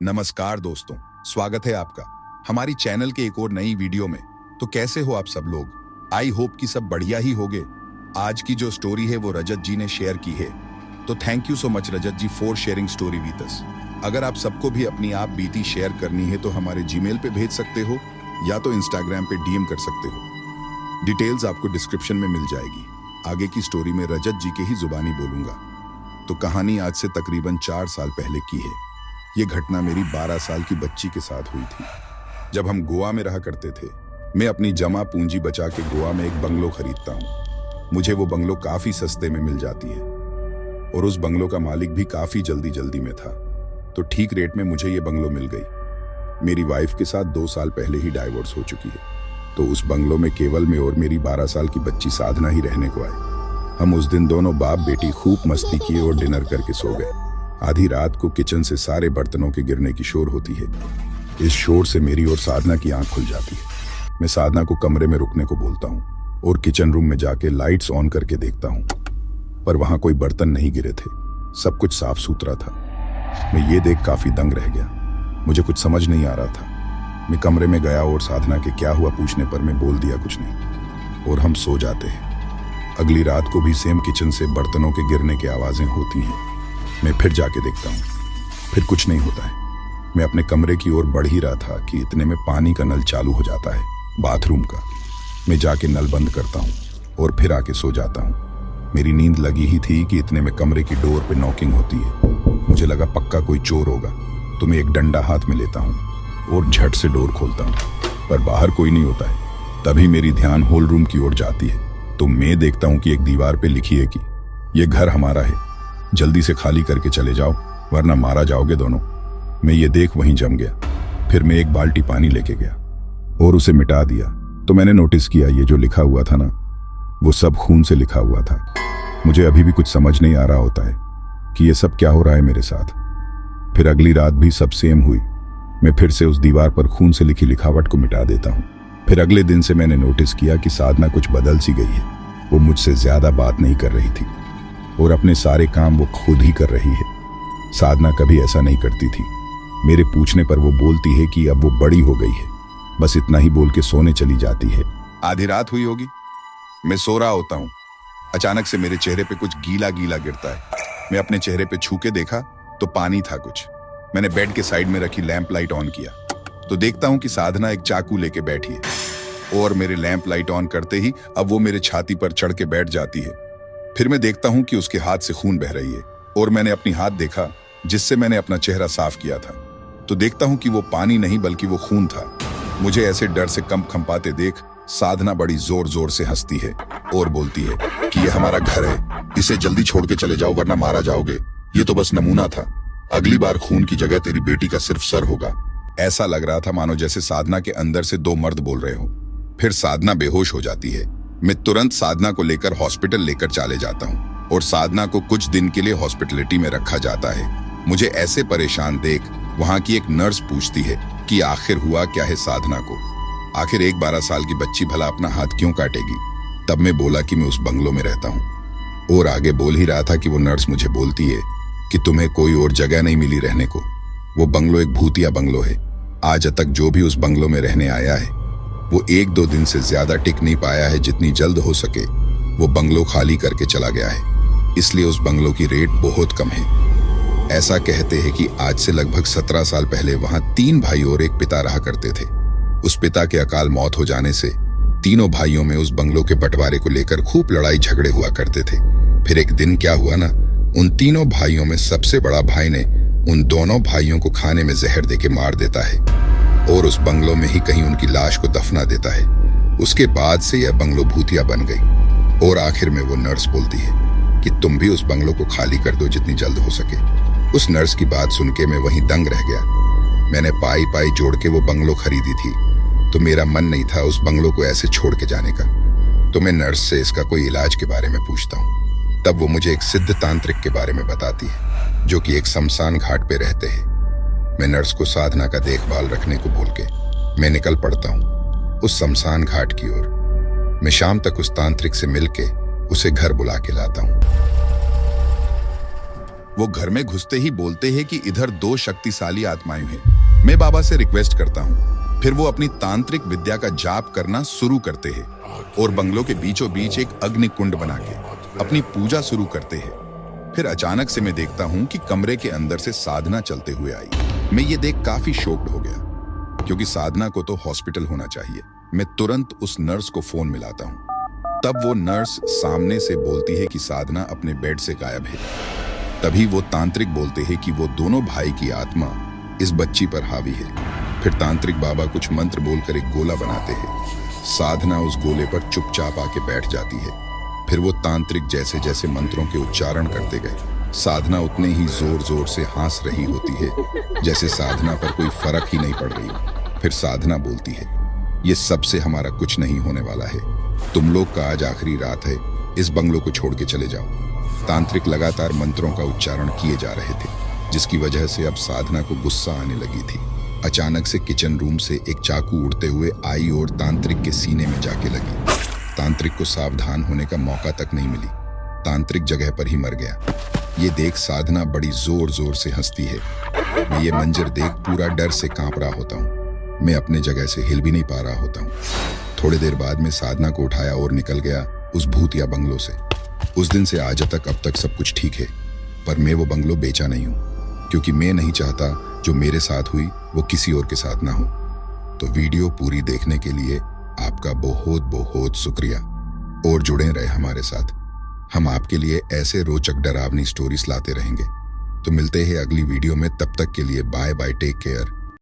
नमस्कार दोस्तों, स्वागत है आपका हमारी चैनल के एक और नई वीडियो में। तो कैसे हो आप सब लोग? आई होप कि सब बढ़िया ही होगे। आज की जो स्टोरी है वो रजत जी ने शेयर की है, तो thank you so much Rajat ji for sharing story with us. अगर आप सबको भी अपनी आप बीती शेयर करनी है तो हमारे जीमेल पे भेज सकते हो या तो इंस्टाग्राम पे डीएम कर सकते हो। डिटेल्स आपको डिस्क्रिप्शन में मिल जाएगी। आगे की स्टोरी में रजत जी के ही जुबानी बोलूंगा। तो कहानी आज से तकरीबन 4 साल पहले की है। ये घटना मेरी 12 साल की बच्ची के साथ हुई थी, जब हम गोवा में रहा करते थे। मैं अपनी जमा पूंजी बचा के गोवा में एक बंगलो खरीदता हूँ। मुझे वो बंगलो काफी सस्ते में मिल जाती है और उस बंगलो का मालिक भी काफी जल्दी में था, तो ठीक रेट में मुझे ये बंगलो मिल गई। मेरी वाइफ के साथ 2 साल पहले ही डाइवोर्स हो चुकी है, तो उस बंगलो में केवल मैं और मेरी 12 साल की बच्ची साधना ही रहने को आए। हम उस दिन दोनों बाप बेटी खूब मस्ती किए और डिनर करके सो गए। आधी रात को किचन से सारे बर्तनों के गिरने की शोर होती है। इस शोर से मेरी और साधना की आंख खुल जाती है। मैं साधना को कमरे में रुकने को बोलता हूँ और किचन रूम में जाके लाइट्स ऑन करके देखता हूँ, पर वहां कोई बर्तन नहीं गिरे थे। सब कुछ साफ सुथरा था। मैं ये देख काफी दंग रह गया। मुझे कुछ समझ नहीं आ रहा था। मैं कमरे में गया और साधना के क्या हुआ पूछने पर मैं बोल दिया कुछ नहीं, और हम सो जाते हैं। अगली रात को भी सेम किचन से बर्तनों के गिरने की आवाजें होती हैं। मैं फिर जाके देखता हूँ, फिर कुछ नहीं होता है। मैं अपने कमरे की ओर बढ़ ही रहा था कि इतने में पानी का नल चालू हो जाता है, बाथरूम का। मैं जाके नल बंद करता हूँ और फिर आके सो जाता हूँ। मेरी नींद लगी ही थी कि इतने में कमरे की डोर पे नॉकिंग होती है। मुझे लगा पक्का कोई चोर होगा, तो मैं एक डंडा हाथ में लेता हूँ और झट से डोर खोलता हूँ, पर बाहर कोई नहीं होता है। तभी मेरी ध्यान हॉल रूम की ओर जाती है, तो मैं देखता हूँ कि एक दीवार पे लिखी है कि ये घर हमारा है, जल्दी से खाली करके चले जाओ वरना मारा जाओगे दोनों। मैं ये देख वहीं जम गया। फिर मैं एक बाल्टी पानी लेके गया और उसे मिटा दिया। तो मैंने नोटिस किया ये जो लिखा हुआ था ना, वो सब खून से लिखा हुआ था। मुझे अभी भी कुछ समझ नहीं आ रहा होता है कि ये सब क्या हो रहा है मेरे साथ। फिर अगली रात भी सब सेम हुई। मैं फिर से उस दीवार पर खून से लिखी लिखावट को मिटा देता हूँ। फिर अगले दिन से मैंने नोटिस किया कि साधना कुछ बदल सी गई है। वो मुझसे ज्यादा बात नहीं कर रही थी और अपने सारे काम वो खुद ही कर रही है। साधना कभी ऐसा नहीं करती थी। मेरे पूछने पर वो बोलती है कि अब वो बड़ी हो गई है, बस इतना ही बोल के सोने चली जाती है। आधी रात हुई होगी, मैं सो रहा होता हूँ। अचानक से मेरे चेहरे पे कुछ गीला गीला गिरता है। मैं अपने चेहरे पे छू के देखा तो पानी था कुछ। मैंने बेड के साइड में रखी लैंप लाइट ऑन किया तो देखता हूँ कि साधना एक चाकू लेके बैठी है और मेरे लैंप लाइट ऑन करते ही अब वो मेरे छाती पर चढ़ के बैठ जाती है। फिर मैं देखता हूं कि उसके हाथ से खून बह रही है और मैंने अपनी हाथ देखा जिससे मैंने अपना चेहरा साफ किया था, तो देखता हूं कि वो पानी नहीं बल्कि वो खून था। मुझे ऐसे डर से कंपाते देख साधना बड़ी जोर जोर से हंसती है और बोलती है कि ये हमारा घर है, इसे जल्दी छोड़ के चले जाओ वरना मारा जाओगे। ये तो बस नमूना था, अगली बार खून की जगह तेरी बेटी का सिर्फ सर होगा। ऐसा लग रहा था मानो जैसे साधना के अंदर से 2 मर्द बोल रहे हो। फिर साधना बेहोश हो जाती है। मैं तुरंत साधना को लेकर हॉस्पिटल लेकर चले जाता हूँ और साधना को कुछ दिन के लिए हॉस्पिटलिटी में रखा जाता है। मुझे ऐसे परेशान देख वहां की एक नर्स पूछती है कि आखिर हुआ क्या है साधना को। आखिर एक 12 साल की बच्ची भला अपना हाथ क्यों काटेगी। तब मैं बोला कि मैं उस बंगलो में रहता हूँ और आगे बोल ही रहा था कि वो नर्स मुझे बोलती है कि तुम्हें कोई और जगह नहीं मिली रहने को। वो बंगलो एक भूतिया बंगलो है। आज तक जो भी उस बंगलो में रहने आया है वो 1-2 दिन से ज्यादा टिक नहीं पाया है। जितनी जल्द हो सके वो बंगलो खाली करके चला गया है, इसलिए उस बंगलो की रेट बहुत कम है। ऐसा कहते हैं कि आज से लगभग 17 साल पहले वहां 3 भाई और एक पिता रहा करते थे। उस पिता के अकाल मौत हो जाने से तीनों भाइयों में उस बंगलो के बंटवारे को लेकर खूब लड़ाई झगड़े हुआ करते थे। फिर एक दिन क्या हुआ ना, उन तीनों भाइयों में सबसे बड़ा भाई ने उन दोनों भाइयों को खाने में जहर देके मार देता है और उस बंगलो में ही कहीं उनकी लाश को दफना देता है। उसके बाद से यह बंगलो भूतिया बन गई और आखिर में वो नर्स बोलती है कि तुम भी उस बंगलो को खाली कर दो जितनी जल्द हो सके। उस नर्स की बात सुन के मैं वहीं दंग रह गया। मैंने पाई जोड़ के वो बंगलो खरीदी थी, तो मेरा मन नहीं था उस बंगलो को ऐसे छोड़ के जाने का। तो मैं नर्स से इसका कोई इलाज के बारे में पूछता हूँ। तब वो मुझे एक सिद्ध तांत्रिक के बारे में बताती है जो कि एक शमशान घाट पे रहते हैं। मैं नर्स को साधना का देखभाल रखने को बोल के मैं निकल पड़ता हूँ उस शमशान घाट की ओर। मैं शाम तक उस तांत्रिक से मिलके उसे घर बुला के लाता हूँ। वो घर में घुसते ही बोलते हैं कि इधर 2 शक्तिशाली आत्माएं हैं। मैं बाबा से रिक्वेस्ट करता हूँ। फिर वो अपनी तांत्रिक विद्या का जाप करना शुरू करते हैं और बंगलों के बीचों बीच एक अग्नि कुंड बना के अपनी पूजा शुरू करते हैं। फिर अचानक से मैं देखता हूँ कि कमरे के अंदर से साधना चलते हुए आई। मैं ये देख काफी शॉक्ड हो गया, क्योंकि साधना को तो हॉस्पिटल होना चाहिए। मैं तुरंत उस नर्स को फोन मिलाता हूँ। तब वो नर्स सामने से बोलती है कि साधना अपने बेड से गायब है। तभी वो तांत्रिक बोलते हैं कि वो दोनों भाई की आत्मा इस बच्ची पर हावी है। फिर तांत्रिक बाबा कुछ मंत्र बोलकर एक गोला बनाते हैं। साधना उस गोले पर चुपचाप आके बैठ जाती है। फिर वो तांत्रिक जैसे जैसे मंत्रों के उच्चारण करते गए, साधना उतने ही जोर जोर से हंस रही होती है जैसे साधना पर कोई फर्क ही नहीं पड़ रही। फिर साधना बोलती है, ये सबसे हमारा कुछ नहीं होने वाला है। तुम लोग का आज आखिरी रात है, इस बंगलों को छोड़ के चले जाओ। तांत्रिक लगातार मंत्रों का उच्चारण किए जा रहे थे, जिसकी वजह से अब साधना को गुस्सा आने लगी थी। अचानक से किचन रूम से एक चाकू उड़ते हुए आई और तांत्रिक के सीने में जाके लगी। तांत्रिक को सावधान होने का मौका तक नहीं मिली। तांत्रिक जगह पर ही मर गया। ये देख साधना बड़ी जोर जोर से हंसती है। मैं ये मंजर देख पूरा डर से कांप रहा होता हूँ। मैं अपने जगह से हिल भी नहीं पा रहा होता हूँ। थोड़ी देर बाद मैं साधना को उठाया और निकल गया उस भूतिया बंगलों से। उस दिन से आज तक अब तक सब कुछ ठीक है, पर मैं वो बंगलो बेचा नहीं हूँ, क्योंकि मैं नहीं चाहता जो मेरे साथ हुई वो किसी और के साथ ना हो। तो वीडियो पूरी देखने के लिए आपका बहुत बहुत शुक्रिया और जुड़े रहे हमारे साथ। हम आपके लिए ऐसे रोचक डरावनी स्टोरीज लाते रहेंगे। तो मिलते हैं अगली वीडियो में, तब तक के लिए बाय बाय, टेक केयर।